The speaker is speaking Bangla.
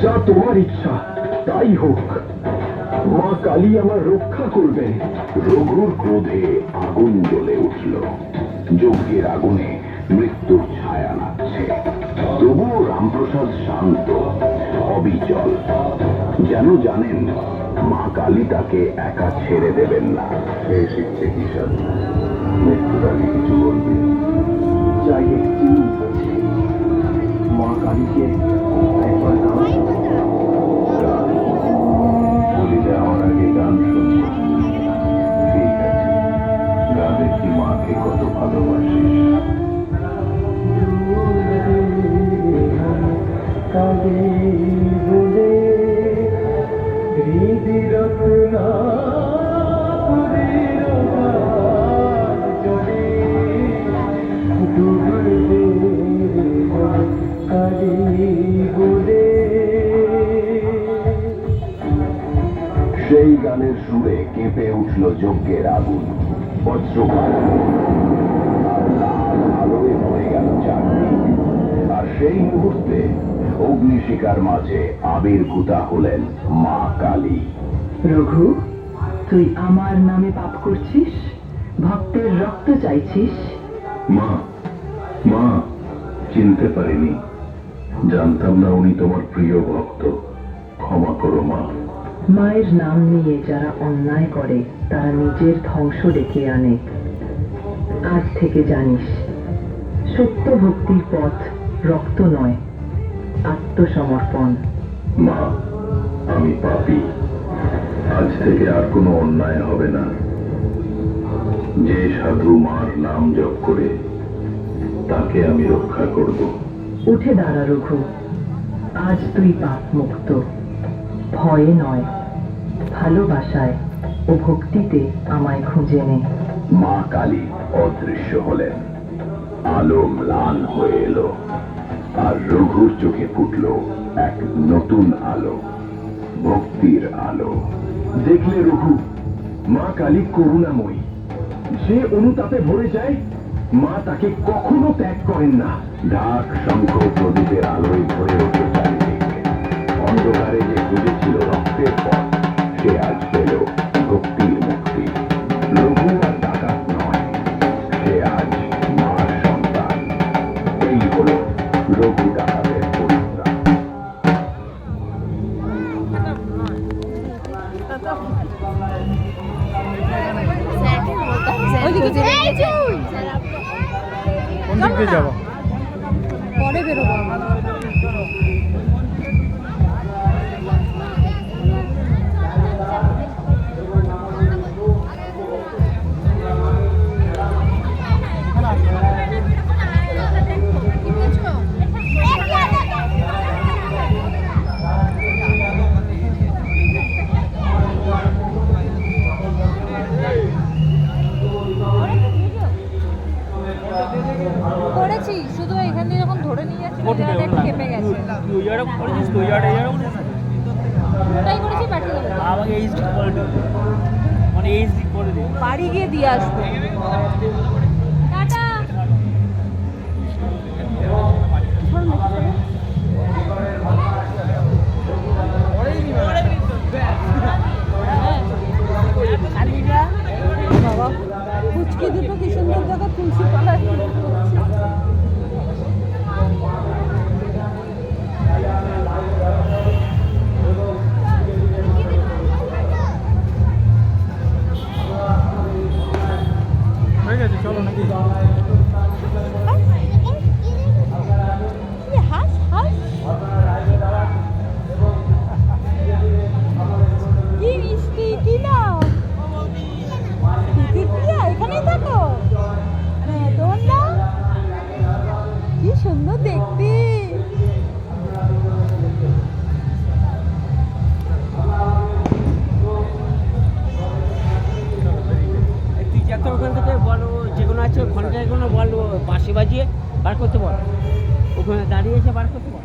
যা তোমার ইচ্ছা তাই হোক, মা কালী আমার রক্ষা করবেন। রঘুর ক্রোধে আগুন জ্বলে উঠল। যজ্ঞের আগুনে মৃত্যুর ছায়া লাগছে, তবুও রামপ্রসাদ শান্ত, অবিচল, যেন জানেন মা কালী তাকে একা ছেড়ে দেবেন না। সে শিখছে কিষান, মৃত্যুর আগে কিছু বলবে। চাই একটি বলছে, মা কালীকে একবার নাম বলি যাওয়ার আগে গান শুনবো। ঠিক আছে, গা দেখি মাকে কত ভালোবাসিস। কালী বলে হৃদি রত্না সেই গানের সুরে কেঁপে উঠল যজ্ঞের আগুন, বজ্রপাত, আর লাল আলোয় ভরে গেল চারদিক। আর সেই মুহূর্তে অগ্নিশিখার মাঝে আবির্ভূতা হলেন মা কালী। রঘু, তুই আমার নামে পাপ করছিস, ভক্তের রক্ত চাইছিস। মা, মা, চিনতে পারিনি, জানতাম না উনি তোমার প্রিয় ভক্ত, ক্ষমা করো মা। মায়ের নাম নিয়ে যারা অন্যায় করে তারা নিজের ধ্বংস ডেকে আনে। আজ থেকে জানিস, সত্য ভক্তির পথ রক্ত নয়, আত্মসমর্পণ। মা, আমি পাপী, আজ থেকে আর কোনো অন্যায় হবে না। যে সাধু মার নাম জপ করে তাকে আমি রক্ষা করব। উঠে দাঁড়া রঘু, আজ তুই পাপ মুক্ত। ভয়ে নয়, ভালোবাসায় ও ভক্তিতে আমায় খুঁজে নে। মা কালী অদৃশ্য হলেন, আলো ম্লান হয়ে এলো, আর রঘুর চোখে ফুটল এক নতুন আলো, ভক্তির আলো। দেখলে রঘু, মা কালী করুণাময়ী। যে অনুতাপে ভরে যায়, মা তাকে কখনো ত্যাগ করেন না। ঢাক, শঙ্খ, প্রদীপের আলোয় ভরে উঠল চারিদিক। অন্ধকারে যে খুঁজেছিল রক্তের পথ, সে আজ পেল ভক্তির মুক্তি। রঘু আর ডাকাত নয়, সে আজ মার সন্তান। এই হল রঘু ডাকাতের পরিত্রাণ। কোন দিক দিয়ে যাবো? পরে বেরোবো। করেছি, শুধু এখান দিয়ে যখন ধরে নিয়ে যাচ্ছি জায়গাটা একটু কেঁপে গেছে। ওটাই করেছি, পাঠিয়ে দেবো। আমাকে এইচডি করে দে, মানে এইচডি করে দে। বাড়ি গিয়ে দিয়ে আসবো। টাটা। বাবা, ফুচকি দুটো কি সুন্দর জায়গা, তুলসী তলায় হয়ে গেছে, চলো নাকি? হাস হাস। কি মিষ্টি, কি নাও? তিতির এখানেই থাকো? তোমার নাম কি সুন্দর দেখতে। তুই যাতে ওখান থেকে বলো, যেগুলো আছে ঘন্টায় কোনো বলো, বাঁশি বাজিয়ে বার করতে বল, ওখানে দাঁড়িয়ে এসে বার করতে বল।